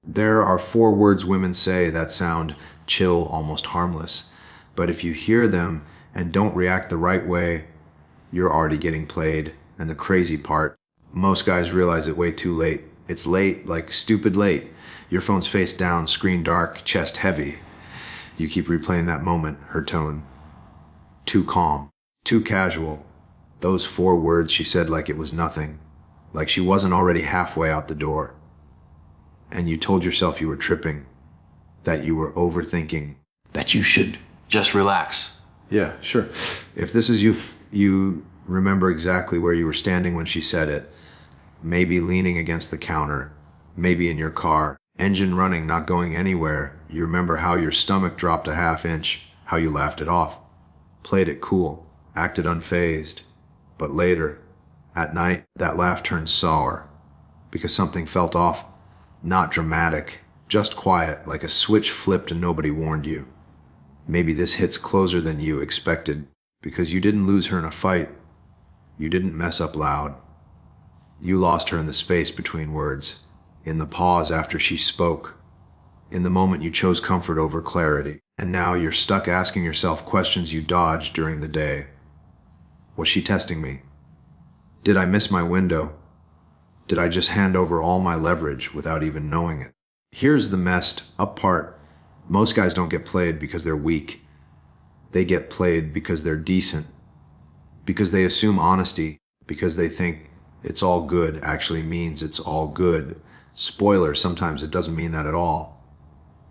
There are 4 words women say that sound chill, almost harmless. But if you hear them and don't react the right way, you're already getting played. And the crazy part, most guys realize it way too late. It's late, like stupid late. Your phone's face down, screen dark, chest heavy. You keep replaying that moment, her tone. Too calm, too casual. Those 4 words she said like it was nothing, like she wasn't already halfway out the door. And you told yourself you were tripping, that you were overthinking, that you should just relax. Yeah, sure. If this is you, you remember exactly where you were standing when she said it. Maybe leaning against the counter, maybe in your car, engine running, not going anywhere. You remember how your stomach dropped a half inch, how you laughed it off, played it cool, acted unfazed. But later, at night, that laugh turned sour because something felt off. Not dramatic, just quiet, like a switch flipped and nobody warned you. Maybe this hits closer than you expected because you didn't lose her in a fight. You didn't mess up loud. You lost her in the space between words, in the pause after she spoke, in the moment you chose comfort over clarity. And now you're stuck asking yourself questions you dodged during the day. Was she testing me? Did I miss my window? Did I just hand over all my leverage without even knowing it? Here's the messed up part. Most guys don't get played because they're weak. They get played because they're decent, because they assume honesty, because they think it's all good actually means it's all good. Spoiler, sometimes it doesn't mean that at all.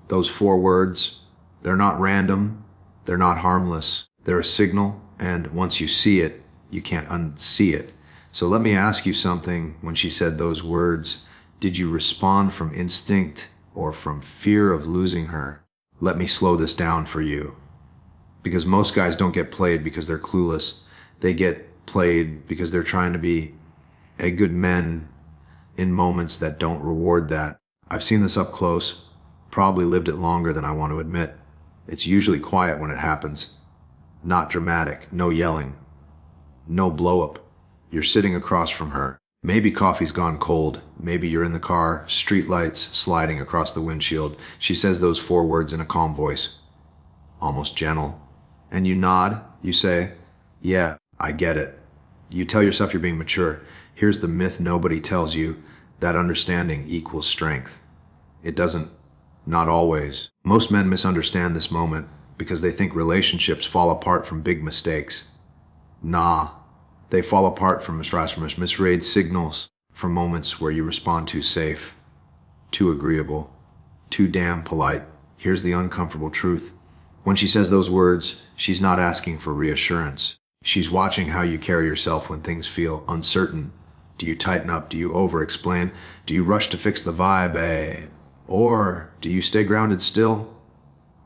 Those 4 words, they're not random, they're not harmless. They're a signal, and once you see it, you can't unsee it. So let me ask you something. When she said those words, did you respond from instinct or from fear of losing her? Let me slow this down for you. Because most guys don't get played because they're clueless. They get played because they're trying to be a good men in moments that don't reward that. I've seen this up close, probably lived it longer than I want to admit. It's usually quiet when it happens. Not dramatic, no yelling, no blow up. You're sitting across from her. Maybe coffee's gone cold. Maybe you're in the car, streetlights sliding across the windshield. She says those 4 words in a calm voice, almost gentle. And you nod, you say, yeah, I get it. You tell yourself you're being mature. Here's the myth nobody tells you, that understanding equals strength. It doesn't. Not always. Most men misunderstand this moment because they think relationships fall apart from big mistakes. Nah. They fall apart from misread signals, from moments where you respond too safe, too agreeable, too damn polite. Here's the uncomfortable truth. When she says those words, she's not asking for reassurance. She's watching how you carry yourself when things feel uncertain. Do you tighten up? Do you over-explain? Do you rush to fix the vibe, Or do you stay grounded still?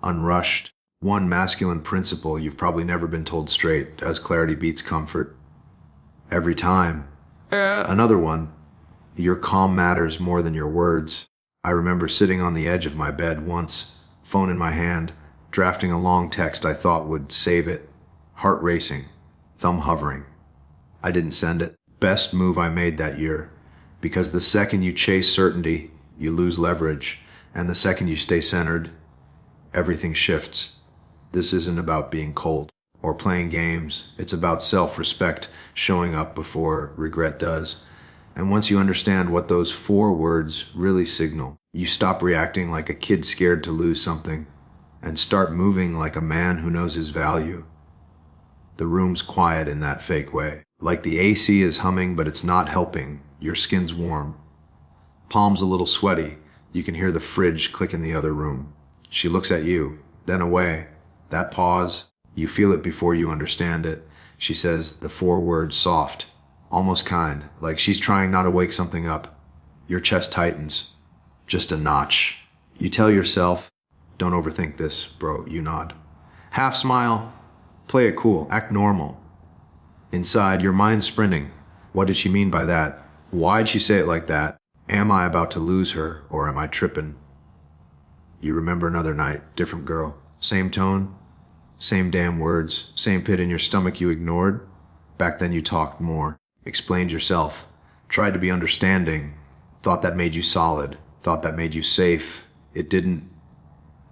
Unrushed. One masculine principle you've probably never been told straight, as clarity beats comfort. Every time. Another one, your calm matters more than your words. I remember sitting on the edge of my bed once, phone in my hand, drafting a long text I thought would save it. Heart racing, thumb hovering. I didn't send it. Best move I made that year. Because the second you chase certainty, you lose leverage. And the second you stay centered, everything shifts. This isn't about being cold or playing games. It's about self-respect showing up before regret does. And once you understand what those 4 words really signal, you stop reacting like a kid scared to lose something and start moving like a man who knows his value. The room's quiet in that fake way. Like the AC is humming, but it's not helping. Your skin's warm. Palms a little sweaty. You can hear the fridge click in the other room. She looks at you, then away. That pause, you feel it before you understand it. She says the 4 words soft, almost kind, like she's trying not to wake something up. Your chest tightens, just a notch. You tell yourself, don't overthink this, bro. You nod. Half smile, play it cool, act normal. Inside, your mind's sprinting. What did she mean by that? Why'd she say it like that? Am I about to lose her, or am I tripping? You remember another night, different girl, same tone, same damn words, same pit in your stomach you ignored. Back then you talked more, explained yourself, tried to be understanding, thought that made you solid. Thought that made you safe. It didn't.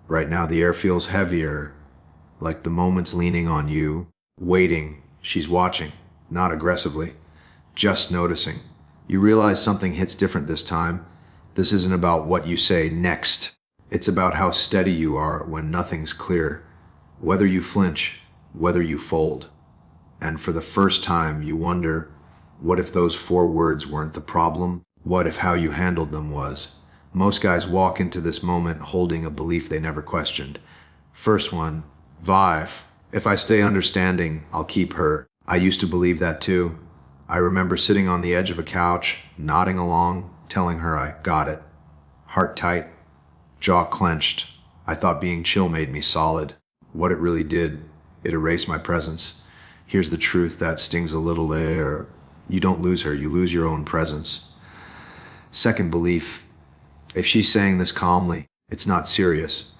Right now the air feels heavier, like the moment's leaning on you, waiting. She's watching, not aggressively, just noticing. You realize something hits different this time. This isn't about what you say next. It's about how steady you are when nothing's clear, whether you flinch, whether you fold. And for the first time, you wonder, what if those 4 words weren't the problem? What if how you handled them was? Most guys walk into this moment holding a belief they never questioned. First one, Vive. If I stay understanding, I'll keep her. I used to believe that too. I remember sitting on the edge of a couch, nodding along, telling her I got it. Heart tight, jaw clenched. I thought being chill made me solid. What it really did, it erased my presence. Here's the truth that stings a little there. You don't lose her, you lose your own presence. Second belief, if she's saying this calmly, it's not serious.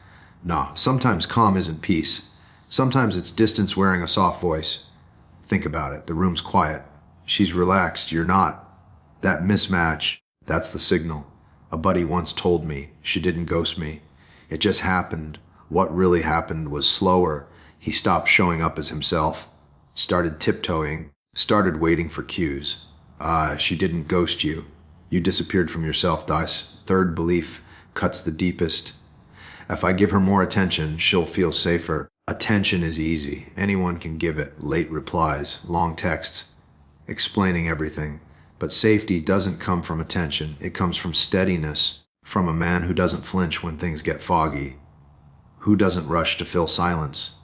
Nah, sometimes calm isn't peace. Sometimes it's distance wearing a soft voice. Think about it, the room's quiet. She's relaxed, you're not. That mismatch, that's the signal. A buddy once told me she didn't ghost me. It just happened. What really happened was slower. He stopped showing up as himself, started tiptoeing, started waiting for cues. She didn't ghost you. You disappeared from yourself, Dice. Third belief cuts the deepest. If I give her more attention, she'll feel safer. Attention is easy. Anyone can give it. Late replies, long texts, explaining everything. But safety doesn't come from attention. It comes from steadiness, from a man who doesn't flinch when things get foggy, who doesn't rush to fill silence,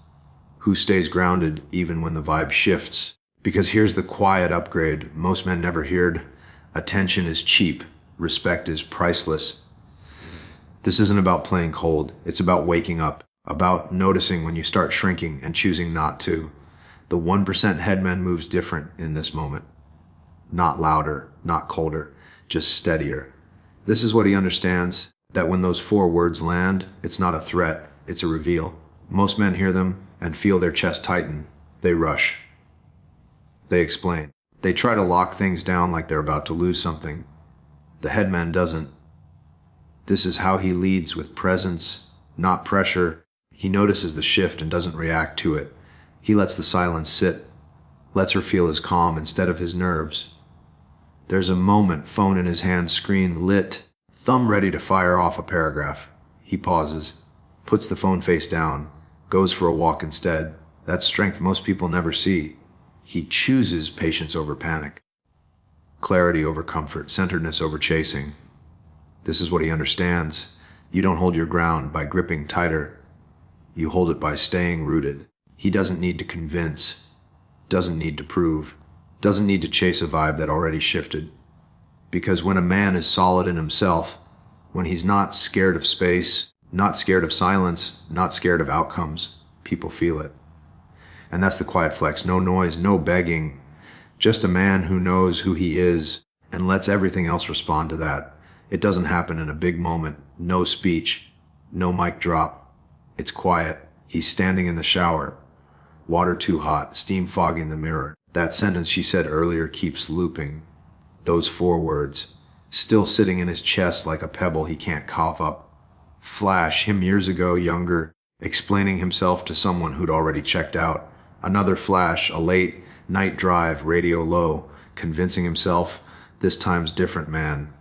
who stays grounded even when the vibe shifts. Because here's the quiet upgrade most men never heard. Attention is cheap. Respect is priceless. This isn't about playing cold. It's about waking up, about noticing when you start shrinking and choosing not to. The 1% headman moves different in this moment. Not louder, not colder, just steadier. This is what he understands, that when those 4 words land, it's not a threat, it's a reveal. Most men hear them and feel their chest tighten. They rush. They explain. They try to lock things down like they're about to lose something. The headman doesn't. This is how he leads, with presence, not pressure. He notices the shift and doesn't react to it. He lets the silence sit, lets her feel his calm instead of his nerves. There's a moment, phone in his hand, screen lit, thumb ready to fire off a paragraph. He pauses, puts the phone face down, goes for a walk instead. That's strength most people never see. He chooses patience over panic, clarity over comfort, centeredness over chasing. This is what he understands. You don't hold your ground by gripping tighter. You hold it by staying rooted. He doesn't need to convince, doesn't need to prove, doesn't need to chase a vibe that already shifted. Because when a man is solid in himself, when he's not scared of space, not scared of silence, not scared of outcomes, people feel it. And that's the quiet flex. No noise, no begging. Just a man who knows who he is and lets everything else respond to that. It doesn't happen in a big moment. No speech, no mic drop. It's quiet. He's standing in the shower. Water too hot, steam fogging the mirror. That sentence she said earlier keeps looping. Those 4 words, still sitting in his chest like a pebble he can't cough up. Flash, him years ago, younger, explaining himself to someone who'd already checked out. Another flash, a late night drive, radio low, convincing himself this time's different, man.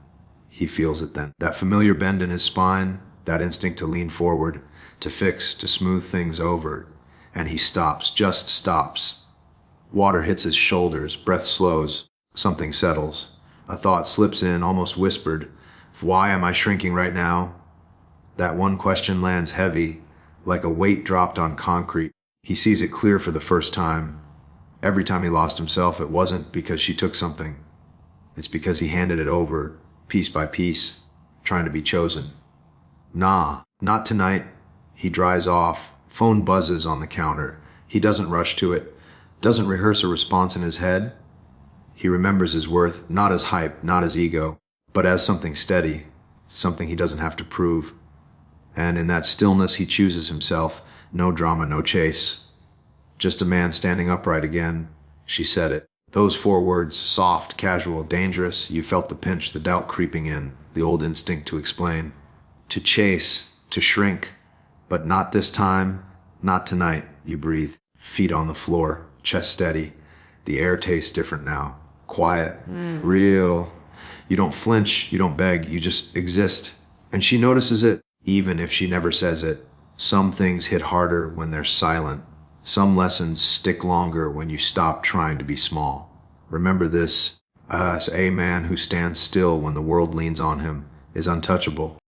He feels it then. That familiar bend in his spine, that instinct to lean forward, to fix, to smooth things over. And he stops, just stops. Water hits his shoulders, breath slows, something settles. A thought slips in, almost whispered. Why am I shrinking right now? That one question lands heavy, like a weight dropped on concrete. He sees it clear for the first time. Every time he lost himself, it wasn't because she took something. It's because he handed it over, piece by piece, trying to be chosen. Nah, not tonight. He dries off. Phone buzzes on the counter. He doesn't rush to it, doesn't rehearse a response in his head. He remembers his worth, not as hype, not as ego, but as something steady, something he doesn't have to prove. And in that stillness, he chooses himself. No drama, no chase. Just a man standing upright again. She said it. Those 4 words, soft, casual, dangerous. You felt the pinch, the doubt creeping in. the old instinct to explain, to chase, to shrink. But not this time, not tonight, you breathe. Feet on the floor, chest steady. The air tastes different now. Quiet, real. You don't flinch, you don't beg, you just exist. And she notices it, even if she never says it. Some things hit harder when they're silent. Some lessons stick longer when you stop trying to be small. Remember this, as a man who stands still when the world leans on him is untouchable.